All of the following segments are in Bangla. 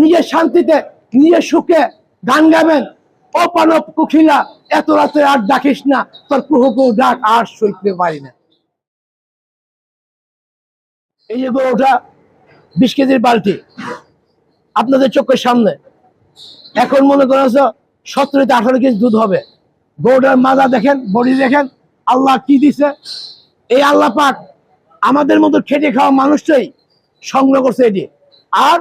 নিজের শান্তিতে নিজের সুখে গান গাবেন। ও পানব কুখিলা এত রাতে আর ডাকিস না, তোর কুহু কুহু ডাক আর সইতে পারি না। এই যে গরুটা 20 কেজির বালতি আপনাদের চোখের সামনে, এখন মনে করেন 17-18 কেজি দুধ হবে। গরুটার মাজা দেখেন, বডি দেখেন, আল্লাহ কি দিছে। এই আল্লাহ পাক আমাদের মতো খেটে খাওয়া মানুষটাই সংগ্রহ করছে এটি। আর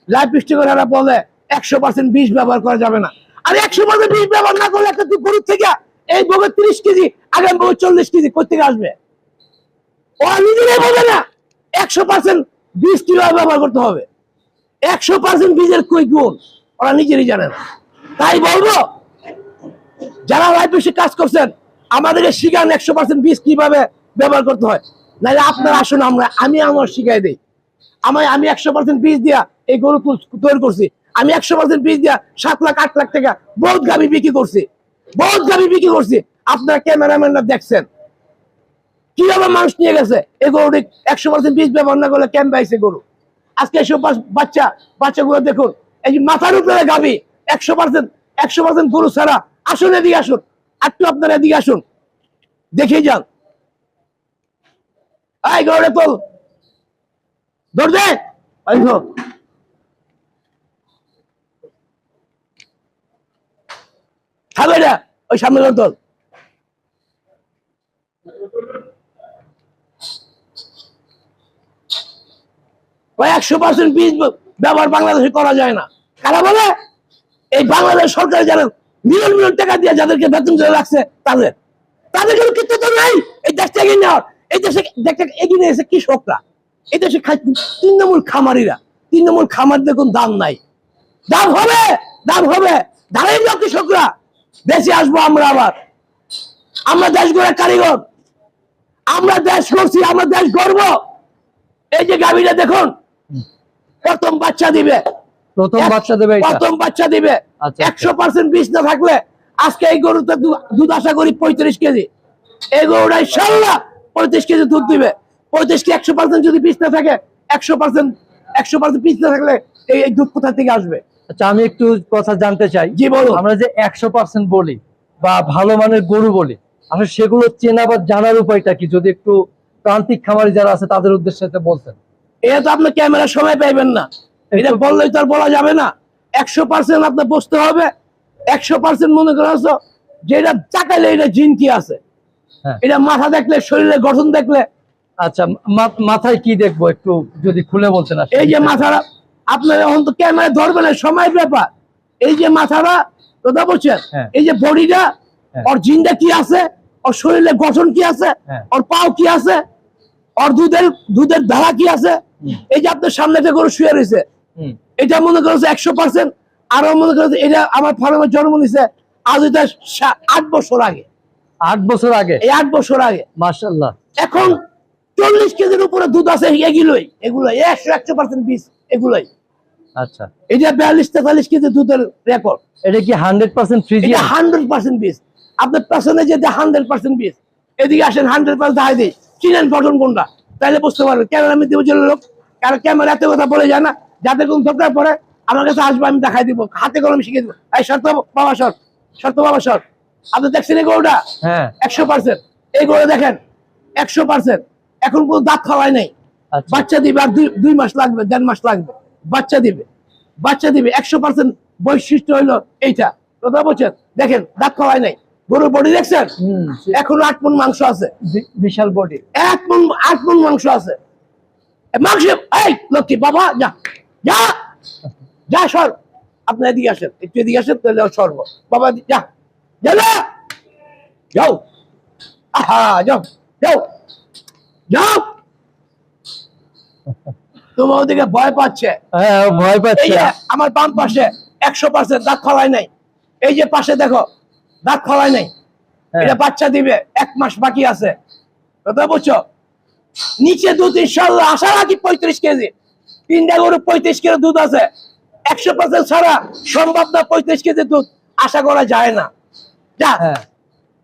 লাইফ স্টিকাররা বলে 100% বিষ ব্যবহার করা যাবে না। আর 100% বিষ ব্যবহার না করলে একটা গরুর থেকে এই বগের 30 কেজি, আগামী বগের 40 কেজি কোথেকে আসবে? ওরা নিজেরাই বলে না 100% বীজ কিভাবে ব্যবহার করতে হবে। 100% বীজের কই গুণ ওরা নিজেরই জানে না। তাই বলবো, যারা লাইফ স্টিক কাজ করছেন আমাদেরকে শিখান 100% বীজ কিভাবে ব্যবহার করতে হয়। নাহলে আপনারা আসুন, আমি আমার শিখাই দিই। আমি 100% বীজ দিয়া এই গরু তৈরি করছি। আমি 100% বীজ দিয়া 7 লাখ 8 লাখ টাকা বহুত গাভী বিক্রি করছি, বহুত গাভী বিক্রি করছি। আপনারা ক্যামেরাম্যানরা দেখছেন কিভাবে মানুষ নিয়ে গেছে। এই গরুটি 100% বীজ ব্যবহার না করলে কেমন পাইছে গরু। আজকে এসব বাচ্চাগুলো দেখুন, এই যে মাথার উপরে গাভী 100% গরু ছাড়া। আসুন এদিকে আসুন, একটু আপনারা এদিকে আসুন, দেখে যান। এই গরুটা তোল, দৌড় দে, খাবে না, ওই সামনে তোল। ওই 100% বীজ ব্যবহার বাংলাদেশে করা যায় না। কারা বলে? এই বাংলাদেশ সরকার যারা মিলিয়ন মিলিয়ন টাকা দিয়ে যাদেরকে বেতন দিয়ে রাখছে তাদের কোনো কিন্তু তো নাই এই দেশটা এগিয়ে নেওয়ার। এই দেশে এগিয়ে নিয়ে এসে কৃষকরা, এই দেশে তৃণমূল খামারিরা। তৃণমূল খামারদের কোন দাম নাই। দাম হবে, দাম হবে। দাঁড়িয়ে যাও কৃষকরা, দেশে আসবো আমরা আবার। আমরা দেশ গড়ার কারিগর, আমরা দেশ করছি, আমরা দেশ গর্ব। এই যে গাভীটা দেখুন, প্রথম বাচ্চা দিবে, প্রথম বাচ্চা দিবে। 100% বীজ না থাকলে আজকে এই গরুতে দুধ আশা করি 35 কেজি। এই গরুটা ইনশাআল্লাহ 35 কেজি দুধ দিবে। 35 কে 100% যদি বীজ না থাকে, 100% বীজ না থাকলে এই দুধ কোথা থেকে আসবে? আচ্ছা, আমি একটু কথা জানতে চাই। জি বলুন। আমরা যে 100% বলি বা ভালো মানের গরু বলি, আসলে সেগুলো চেনা বা জানার উপায়টা কি? যদি একটু প্রান্তিক খামারি যারা আছে তাদের উদ্দেশ্যে বলতেন। এটা তো আপনি ক্যামেরার সময় পাইবেন না, এটা বললেই তো আর বলা যাবে না। 100% আপনার বসতে হবে। 100% মনে করা যে এটা চাকাইলে এটা জিন কি আছে, এটা মাথা দেখলে, শরীরের গঠন দেখলে। আচ্ছা, মাথায় কি দেখবো একটু যদি খুলে বলতেন। এই যে মাথাটা আপনার এখন তো ক্যামেরা ধরবে না, সময় ব্যাপার। এই যে মাথাটা কথা বলছেন, এই যে বডিটা, ওর জিনটা কি আছে, ওর শরীরের গঠন কি আছে, ওর পাও কি আছে, ওর দুধের ধারা কি আছে। এই যে আপনার সামনে একটা গরু শুয়ে রয়েছে, এটা মনে করেছে 100%। আরো মনে করেছে এটা আমার ফার্মে জন্ম নিছে আজ এটা 8 বছর আগে। 8 বছর আগে? এই 8 বছর আগে। মাশাআল্লাহ। এখন 40 কেজির উপরে দুধ আছে। এগুলোই 100% বীজ এগুলোই। আচ্ছা, এটা 42-43 কেজি দুধের রেকর্ড। এটা কি 100% ফ্রিজিয়ান? 100% বীজ। আপনার পেছনে যে 100% বীজ, এদিকে আসেন 100% দেখাই দিই, চিনেন গঠন কোনটা, তাহলে বুঝতে পারবেন। ক্যামেরা আমি দিব লোক, কারণ ক্যামেরা এত কথা বলে যায় না। যাদের কোন দরকার পড়ে আমার কাছে আসবে, আমি দেখাই দিব, হাতে কলমে শিখিয়ে দিব। এই শর্ত বাবা শর্ত আপনি দেখছেন এই গরুটা 100%। এই গরু দেখেন 100%। এখন কোনো দাঁত খাওয়াই নাই। বাচ্চা দিবে আর 2 মাস লাগবে, 1.5 মাস লাগবে। বাচ্চা দিবে 100% বৈশিষ্ট্য হইলো এইটা। কথা বলছেন, দেখেন দাঁত খাওয়াই নাই। গরুর বডি দেখছেন, এখনো 8 মণ মাংস আছে, বিশাল বডি। 8 মণ মাংস আছে। মাংস এই লক্ষ্মী বাবা, যা যা যা সর। আপনি এদিকে আসেন, একটু এদিকে আসেন, তাহলে সরব বাবা। যা যাও, আহা যাও যাও যাও। তোমার ওদিকে ভয় পাচ্ছে। ভয় পাচ্ছে। আমার বাম পাশে 100% দাঁত খোলাই নাই। এই যে পাশে দেখো, দাঁত খোলাই নাই। এটা বাচ্চা দিবে, 1 মাস বাকি আছে। কথা বুঝছো? নিচে দুধ ইনশাআল্লাহ আশা রাখি 35 কেজি। 3টা গরু 35 কেজি দুধ আছে। 100% ছাড়া সম্ভব না। 35 কেজি দুধ আশা করা যায় না। যা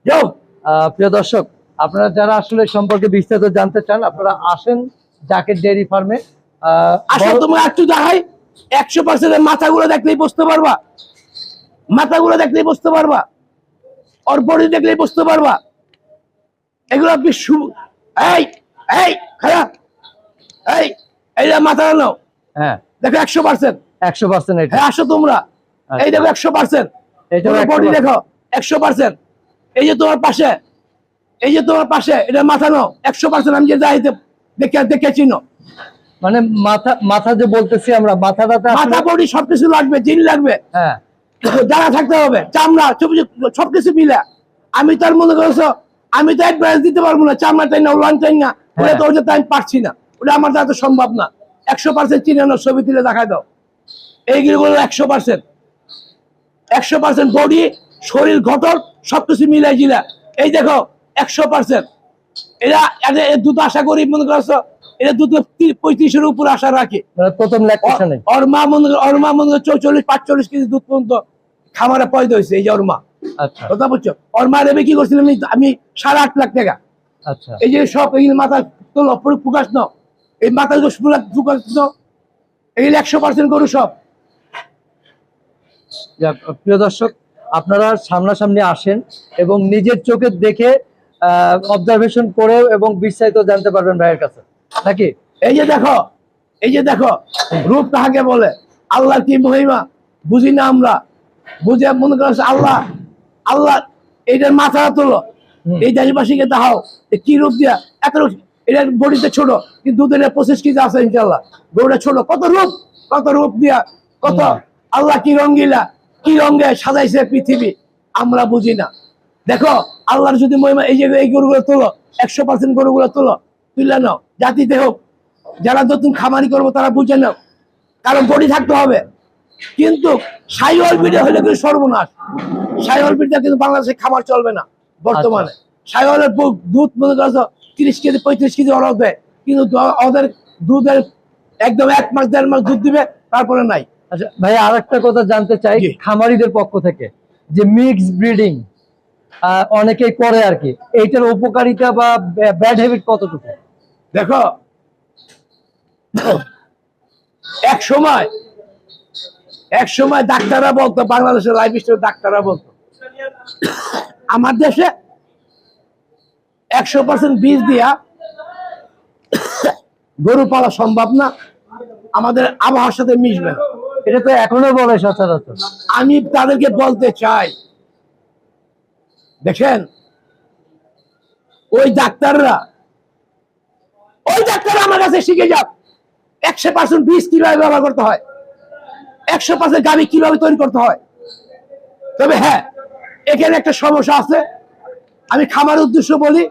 যাও। প্রিয় দর্শক, আপনারা যারা আসলে সম্পর্কে বিস্তারিত জানতে চান, আপনারা আসেন জাকের ডেইরি ফার্মে। আসো, তোমরা একটু দেখাই। 100% মাথাগুলো দেখলেই বুঝতে পারবা, মাথাগুলো দেখলেই বুঝতে পারবা, ওর বডি দেখলেই বুঝতে পারবা। এগুলো এই এই খারাপ, এই এইটা মাথা নাও, হ্যাঁ দেখো 100%। 100% এটা। হ্যাঁ আসো তোমরা, আচ্ছা। এই দেখো 100%, এটাও বডি 100%। দেখো 100%। এই যে তোমার পাশে, এই যে তোমার পাশে, এটা মাথা নাও 100%। আমি যে যাইতে দেখে দেখে চিনো, মানে মাথা মাথা যে বলতেছি আমরা, মাথাটাতে মাথা বডি সবকিছু লাগবে, জিন লাগবে, হ্যাঁ জানা থাকতে হবে, চামড়া সবকিছু মিলে। আমি তার মনে করছো, আমি তো অ্যাডভাইস দিতে পারবো না, চামড়া চাই না, ওলান চাই না, ওটা তো ওটা আমি পারছি না, ওটা আমার দ্বারা তো সম্ভব না। 100% চিনানো ছবি তুলে দেখায় দাও, এইগুলো 100%, 100% বডি, শরীর গঠন সবকিছু মিলাই জিলা। এই দেখো 100%। এরা দুটো আশা করি মনে করছো, এটা দুটো 35-এর উপর আশা রাখি। মানে প্রথম ল্যাকটেশনে ওর মা মনে করো 44-45 কেজি দুধ পর্যন্ত খামারে পয়দা হয়েছে। এই যে ওর মা, আচ্ছা কথা বলছো, ওর মা রেবে কি করছিলাম আমি 8.5 লাখ টাকা। আচ্ছা এই যে সব এই মাথা তোলো প্রকাশ নাও, এই মাথা প্রকাশ নাও, এই 100% গরু সব। যাক, প্রিয় দর্শক, আপনারা সামনাসামনি আসেন এবং নিজের চোখে দেখে অবজারভেশন করে এবং বিস্তারিত জানতে পারবেন ভাইয়ের কাছে নাকি। এই যে দেখো, এই যে দেখো, রূপ কাহাকে বলে, আল্লাহর কি মহিমা বুঝি না আমরা, বুঝে মনে করছে আল্লাহ, আল্লাহ এইটার মাথা তোলো, এই দেশবাসীকে দেখাও কি রূপ দিয়া এত রূপ। এটার বডিতে ছোট কিন্তু দুধের 25 কেজি আছে ইনশাল্লাহ। গরুটা ছোট, কত রূপ দিয়া, কত আল্লাহ কি রঙ্গিলা, কি রঙে সাজাইছে পৃথিবী, আমরা বুঝি না। দেখো আল্লাহর যদি মহিমা, এই যে এই গরুগুলো তোলো, 100% গরুগুলো তোলো, তুলে নাও, জাতিতে হোক, যারা নতুন খামারি করবো তারা বুঝে নাও, কারণ বডি থাকতে হবে। কিন্তু সাইওয়াল পিঠে হলে কিন্তু সর্বনাশ, সাইওয়াল পিঠা কিন্তু বাংলাদেশে খামার চলবে না বর্তমানে। সাইওয়ালের দুধ মনে করছো 30 কেজি 35 কেজি অর্ডার দেয়, কিন্তু ওদের দুধের একদম 1 মাস 1.5 মাস দুধ দিবে, তারপরে নাই। আচ্ছা ভাই, আর একটা কথা জানতে চাই জি। খামারিদের পক্ষ থেকে, যে মিক্স ব্রিডিং অনেকেই করে আর কি, এইটার উপকারিতা বা ব্যাড হ্যাবিট কতটুকু? দেখো এক সময় ডাক্তাররা বলতো, বাংলাদেশের লাইফ স্টাইল ডাক্তাররা বলতো, আমার দেশে 100% বীজ দিয়া গরু পালা সম্ভব না, আমাদের আবহাওয়ার সাথে মিশবে না। এটা তো এখনো বলে সচরাচর। আমি তাদেরকে বলতে চাই, দেখেন ওই ডাক্তাররা আমার কাছে শিখে যাক 100% বীজ কিভাবে ব্যবহার করতে হয়, 100% গাভী কিভাবে তৈরি করতে হয়। তবে হ্যাঁ, এখানে একটা সমস্যা আছে, আমি খামার উদ্দেশ্য বলি।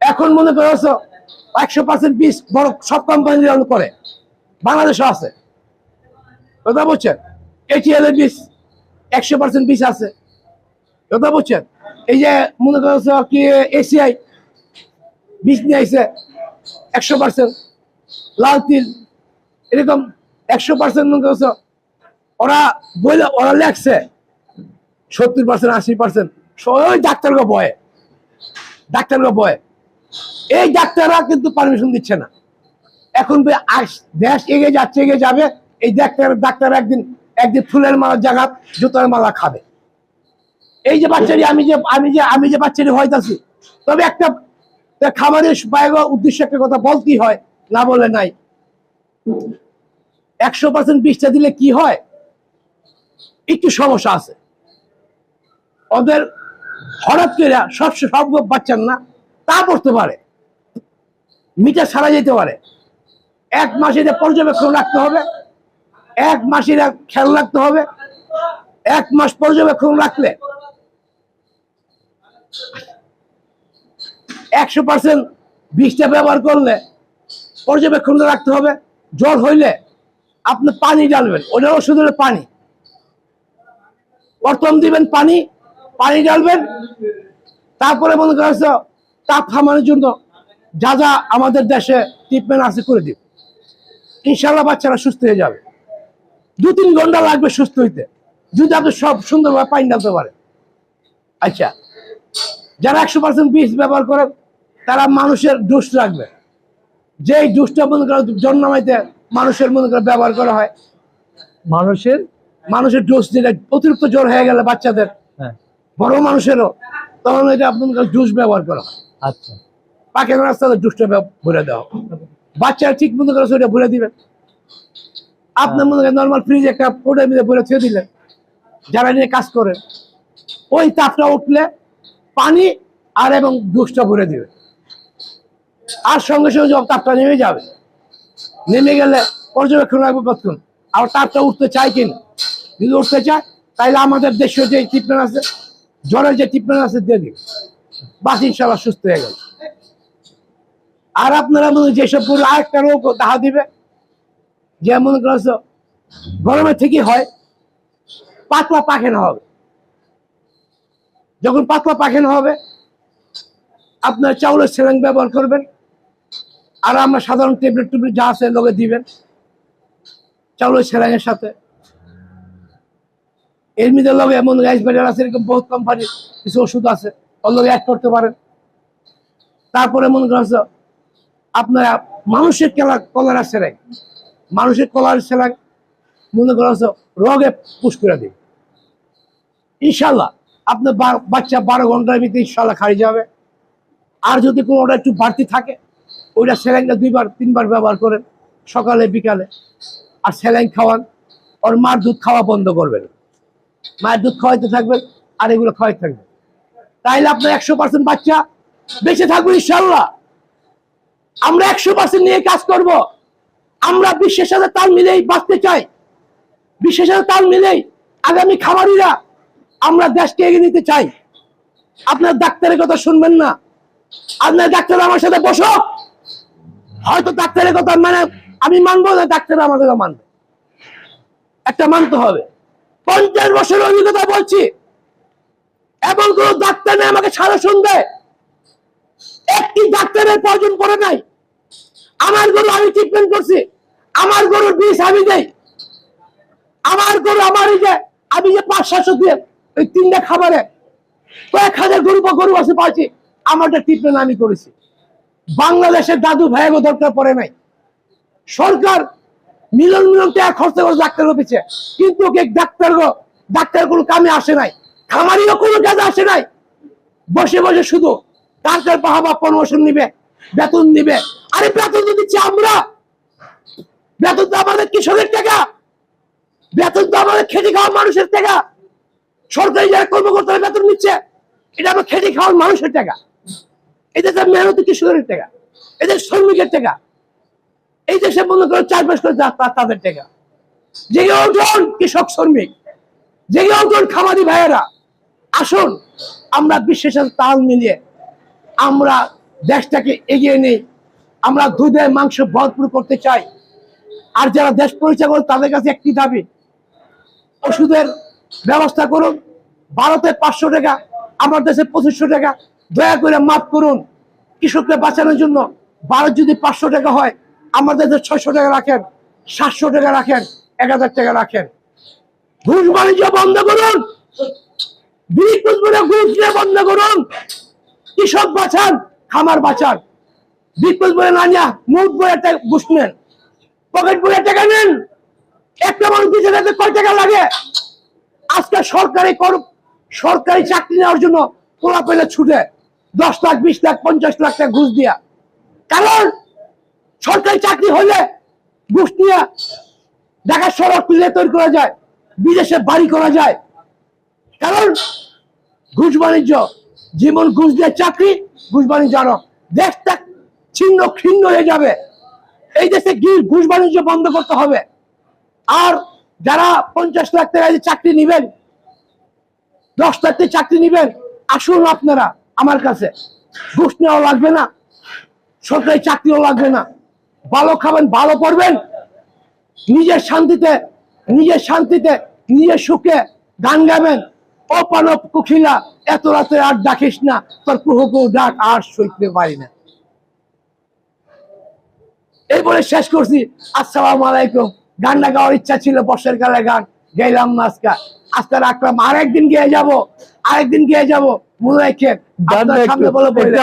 এখন মনে করছো 100% বীজ বড় সব কোম্পানি করে, বাংলাদেশও আছে, কথা বলছেন। ATL এর বীজ 100% বীজ আছে, কথা বলছেন। এই যে মনে করছো কি ACI বীজ নিয়ে আইছে 100%, লাল তিল এরকম 100% মনে করছো। ওরা বলে, ওরা লেখছে 70% 80%, ওই ডাক্তারকে বয়ে, এই ডাক্তাররা কিন্তু পারমিশন দিচ্ছে না। এখন দেশ এগিয়ে যাবে, এই ডাক্তার একদিন ফুলের মালা জায়গা জুতার মালা খাবে। এই যে বাচ্চারি আমি যে বাচ্চারি হইতাছি, তবে একটা খামারের উদ্দেশ্যে একটা কথা বলতেই হয়, না বলে নাই। 100% বীজটা দিলে কি হয়, একটু সমস্যা আছে ওদের। হঠাৎ করে সব বাচ্চার না তা পড়তে পারে, মিটার ছাড়া যেতে পারে। 1 মাস এটা পর্যবেক্ষণ রাখতে হবে, 1 মাস এটা খেয়াল রাখতে হবে। 1 মাস পর্যবেক্ষণ রাখলে 100% বীজটা ব্যবহার করলে পর্যবেক্ষণ রাখতে হবে। জ্বর হইলে আপনি পানি ডালবেন, ওটার ওষুধ হলে পানি, প্রথম দিবেন পানি ডালবেন। তারপরে মনে করছো তাপ থামানোর জন্য যা যা আমাদের দেশে ট্রিটমেন্ট আছে করে দিব, ইনশাল্লাহ বাচ্চারা সুস্থ হয়ে যাবে। 2-3 ঘন্টা লাগবে সুস্থ হইতে, যদি আপনি সব সুন্দরভাবে পানি ডালতে পারেন। আচ্ছা, যারা 100% বীজ ব্যবহার করেন তারা মানুষের ডোজ রাখবে, যেই ডোজটা মনে করেন জন্মাইতে মানুষের মনে করে ব্যবহার করা হয়, মানুষের ডোজ দিলে অতিরিক্ত জ্বর হয়ে গেলে বাচ্চাদের, হ্যাঁ, বড় মানুষেরও, তখন এটা আপনার জুস ব্যবহার করা হয়। আচ্ছা, পাখির রাস্তাতে জুসটা ভরে দেওয়া, বাচ্চারা ঠিক মতো করে ওইটা ভরে দিবেন। আপনার মনে করেন নর্মাল ফ্রিজ একটা পোটের মধ্যে ভরে থুয়ে দিলেন, যারা নিয়ে কাজ করেন, ওই তাপটা উঠলে পানি আর এবং জুসটা ভরে দিবে, আর সঙ্গে সঙ্গে যখন তাপটা নেমে যাবে, নেমে গেলে পর্যবেক্ষণ রাখবে কতক্ষণ, আর তাপটা উঠতে চায় কিনা, যদি উঠতে চায় তাইলে আমাদের দেশীয় যে ট্রিটমেন্ট আছে, জ্বরের যে ট্রিটমেন্ট আছে দিয়ে দিবে, বাস ইনশাল্লাহ সুস্থ হয়ে গেল। আর আপনারা মনে যেসব গরু আরেকটা রোগ দেখা দিবে, যে মনে করছো গরমের থেকে হয় পাতলা পায়খানা হবে। যখন পাতলা পায়খানা হবে আপনার চাউলের সেলাইন ব্যবহার করবেন, আর আমরা সাধারণ ট্যাবলেট যা আছে লোকে দিবেন চাউলের সেলাইনের সাথে। এর মধ্যে লগে এমন রাইস ব্যাটার আছে, এরকম বহুত কোম্পানির কিছু ওষুধ আছে, ওর লগে অ্যাড করতে পারেন। তারপরে মনে করছো আপনারা মানুষের কলারা সেলাই, মানুষের কলার সেলাই মনে করছো রোগে পুশ করে দিবে ইনশাল্লাহ। আপনার বাচ্চা 12 ঘন্টার ভিতরে ইনশাল্লাহ খাই যাবে। আর যদি কোনোটা একটু বাড়তি থাকে, ওইটা স্যালাইনটা 2-3 বার ব্যবহার করেন, সকালে বিকালে। আর স্যালাইন খাওয়ান, ওর মার দুধ খাওয়া বন্ধ করবেন, মায়ের দুধ খাওয়াইতে থাকবেন, আর এগুলো খাওয়াইতে থাকবেন, তাইলে আপনার 100% বাচ্চা বেঁচে থাকবে ইনশাল্লাহ। আমরা 100% নিয়ে কাজ করব। আমরা বিশ্বের সাথে তাল মিলেই বাঁচতে চাই, বিশ্বের সাথে তাল মিলেই আগামী খামারিরা আমরা দেশকে এগিয়ে নিতে চাই। আপনার ডাক্তারের কথা শুনবেন না, আপনার ডাক্তার আমার সাথে বসো, হয়তো ডাক্তারের কথা মানে আমি মানবো না, ডাক্তার আমার কথা মানবে, একটা মানতে হবে। 50 বছরের অভিজ্ঞতা বলছি, এবং কোন ডাক্তার নেই আমাকে সাজেশন দেয়, একটি ডাক্তারের প্রয়োজন পড়ে নাই। আমার গরু আমি ট্রিটমেন্ট করছি, আমার গরুর বিষ আমি দেই, আমার গরু আমারই যে আমি যে 500-700 দিয়ে ওই 3টা খাবারে কয়েক হাজার গরু আছে পাচ্ছি, আমারটা ট্রিটমেন্ট আমি করেছি। বাংলাদেশের দাদু ভাইগো দরকার পড়ে নাই, সরকার মিলন টাকা খরচ করে ডাক্তারের পিছিয়ে, কিন্তু ওকে ডাক্তার কোনো কামে আসে নাই, খামারিও কোনো কাজে আসে নাই। বসে বসে শুধু ডাক্তার পাহাবা প্রমোশন নিবে, বেতন নিবে। আরে বেতন তো দিচ্ছি আমরা, বেতন তো আমাদের কৃষকের টাকা, বেতন তো আমাদের খেটে খাওয়া মানুষের টাকা। সরকারি যারা কর্মকর্তারা বেতন নিচ্ছে, এটা আমার খেটে খাওয়ার মানুষের টাকা, এটা তো মেহনতি কৃষকের টাকা, এদের শ্রমিকের টাকা, এই দেশে মনে করে 4-5 করে তাদের টাকা। জেগে উঠুন কৃষক শ্রমিক, জেগে উঠুন খামারি ভাইয়েরা, আসুন আমরা বিশ্বের সাথে তাল মিলিয়ে আমরা দেশটাকে এগিয়ে নেই। আমরা দুধে মাংস ভরপুর করতে চাই। আর যারা দেশ পরিচালনা করে তাদের কাছে একটি দাবি, ওষুধের ব্যবস্থা করুন। ভারতে 500 টাকা, আমার দেশে 2500 টাকা, দয়া করে মাফ করুন। কৃষককে বাঁচানোর জন্য ভারত যদি 500 টাকা হয়, আমাদের দেশে 600 টাকা রাখেন, 700 টাকা রাখেন, 1000 টাকা রাখেন। ঘুষ বাণিজ্য বন্ধ করুন, ঘুষ নিয়ে বন্ধ করুন। কৃষক বাঁচান, খামার বাঁচান। বিপুল বলে না নিয়া মুখ বলে ঘুষ নেন, পকেট বলে টাকা নেন। একটা মানুষ দিতে যেতে কয় টাকা লাগে? আজকে সরকারি চাকরি নেওয়ার জন্য পোলা পেলে ছুটে 10 লাখ, 20 লাখ, 50 লাখ টাকা ঘুষ দিয়া। কারণ সরকারি চাকরি হলে ঘুষ নিয়ে ঢাকা সড়ক তৈরি করা যায়, বিদেশে বাড়ি করা যায়। কারণ ঘুষ বাণিজ্য, যেমন ঘুষ দিয়ে চাকরি, ঘুষ বাণিজ্য আরো দেশটা ছিন্ন খিন্ন হয়ে যাবে। এই দেশে ঘুষ বাণিজ্য বন্ধ করতে হবে। আর যারা 50 লাখ টাকা চাকরি নিবেন, 10 লাখ টাকা চাকরি নিবেন, আসুন আপনারা আমার কাছে। ঘুষ নেওয়া লাগবে না, সরকারি চাকরিও লাগবে না, ভালো খাবেন, ভালো পড়বেন, নিজের শান্তিতে নিজের সুখে গান গাবেন। ও পানব কুখিলা এত রাতে আর ডাকিস না, তোর কুহু ডাক আর সইতে পারি না। এই বলে শেষ করছি। আসসালামু আলাইকুম। গানটা গাওয়ার ইচ্ছা ছিল, বর্ষার কালে গান গাইলাম না আজকে রাখলাম। আরেকদিন গিয়ে যাবো মনে রাখেন।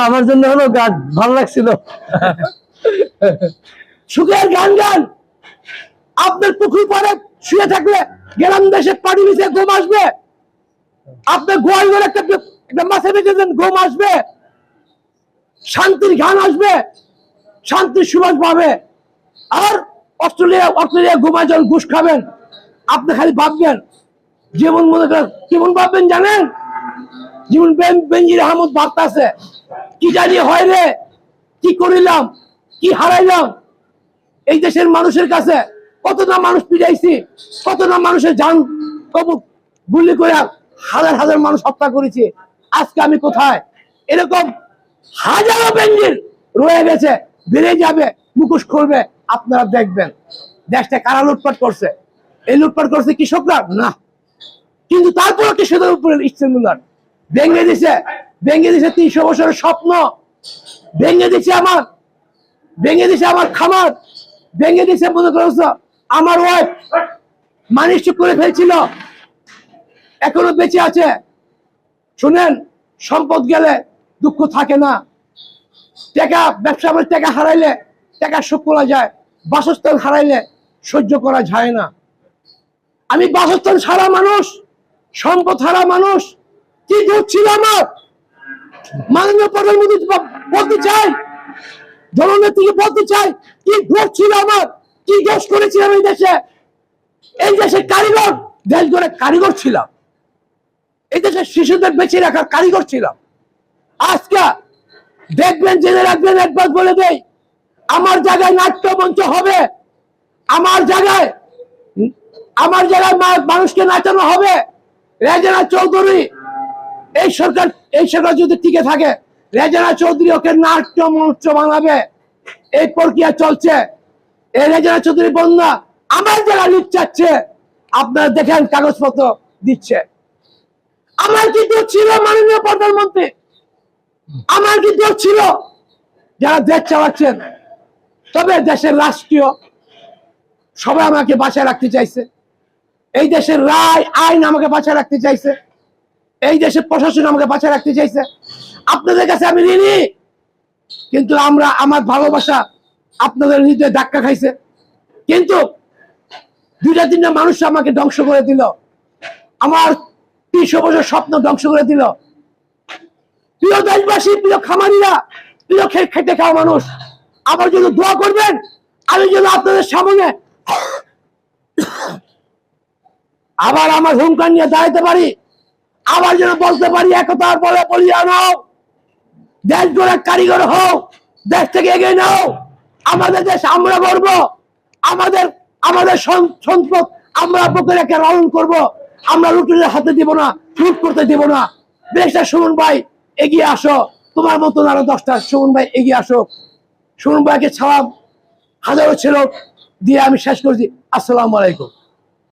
আমার জন্য হলো গান ভালো লাগছিল, সুখের গান গান। আপনার পুকুর পরে শুয়ে থাকলে গেলাম দেশে পানি মিশে ঘুম আসবে? আপনার গোয়াল ঘরে একটা মাথা বেঁধে দেন, ঘুম আসবে, শান্তির গান আসবে, শান্তির সুবাস পাবে। আর অস্ট্রেলিয়া ঘুমায় যখন ঘুষ খাবেন, আপনি খালি ভাববেন, যেমন মনে করেন কেমন ভাববেন জানেন? যেমন বেনজির আহমদ ভাবতে আছে, কি জানি হয় রে, কি করিলাম, কি হারাইলাম। এই দেশের মানুষের কাছে কত না মানুষ পিটাইছি, কত না মানুষের জান গুলি করে হাজার হাজার মানুষ হত্যা করেছি, আজকে আমি কোথায়? এরকম হাজারো বেঞ্জির রয়ে গেছে, বেড়ে যাবে, মুখোশ করবে, আপনারা দেখবেন। দেশটা কারা লুটপাট করছে? এই লুটপাট করছে কৃষকরা না, কিন্তু তারপরে কৃষকদের উপরে ইস্তেমুলার ভেঙে দিছে 300 বছরের স্বপ্ন, ভেঙে দিছে আমার খামার, ভেঙে দিছে মনে করছো আমার ওয়াইফ মানুষ করে ফেলছিল, এখনো বেঁচে আছে। শুনেন, সম্পদ গেলে দুঃখ থাকে না, টাকা ব্যবসা করে টাকা হারাইলে টাকা শোক করা যায়, বাসস্থান হারাইলে সহ্য করা যায় না। আমি বাসস্থান ছাড়া মানুষ, সম্পদ হারা মানুষ, কি দোষ ছিল আমার? মাননীয় প্রধানমন্ত্রী বলতে চাই, জননেত্রীকে বলতে চাই, কি দোষ ছিল আমার, কি দোষ করেছিলাম এই দেশে? এই দেশের কারিগর, দেশ গড়ে কারিগর ছিলাম, এই দেশের শিশুদের বেঁচে রাখার কারিগর ছিলাম। আজকে দেখবেন, জেনে রাখবেন, একবার বলে দেই, আমার জায়গায় নাট্য মঞ্চ হবে, আমার জায়গায় মানুষকে নাচানো হবে। রেজানা চৌধুরী, এই সরকার যদি টিকে থাকে, রেজানা চৌধুরী ওকে নাট্য মঞ্চ বানাবে, এই প্রক্রিয়া চলছে। এই রেজানা চৌধুরী বন্যা আমার জায়গায় লিখ চাচ্ছে, আপনারা দেখেন কাগজপত্র দিচ্ছে। আমার কি দোষ ছিল মাননীয় প্রধানমন্ত্রী? আমার কি দোষ ছিল যারা দেশ চালাচ্ছেন? তবে দেশের রাষ্ট্রীয় সবাই আমাকে বাঁচায় রাখতে চাইছে, এই দেশের রায় আইন আমাকে বাঁচায় রাখতে চাইছে, এই দেশের প্রশাসন আমাকে বাঁচায় রাখতে চাইছে। আপনাদের কাছে আমি ঋণী, কিন্তু আমার ভালোবাসা আপনাদের হৃদয়ে ধাক্কা খাইছে। কিন্তু 2-3টা মানুষ আমাকে ধ্বংস করে দিল, আমার 300 বছর স্বপ্ন ধ্বংস করে দিল। প্রিয় দেশবাসী, প্রিয় খামারিরা, প্রিয় খেটে খাওয়া মানুষ, আমার জন্য দোয়া করবেন, আমি যেন আপনাদের সামনে আবার আমার হুঙ্কার নিয়ে দাঁড়াতে পারি, আবার যেন বলতে পারি, একতার বলে বলিয়া নাও, দেশ গড়ার কারিগর হও, দেশ থেকে এগিয়ে নাও। আমাদের দেশ আমরা গর্ব, আমাদের সম্পদ আমরা বুকে রেখে লালন করব। আমরা লুটের হাতে দিব না, লুট করতে দিব না। দেশটা সুমন ভাই এগিয়ে আসো, তোমার মতন আরো 10টা সুমন ভাই এগিয়ে আসো। সুমন ভাইকে সালাম হাজারো ছিল দিয়ে আমি শেষ করছি। আসসালামু আলাইকুম।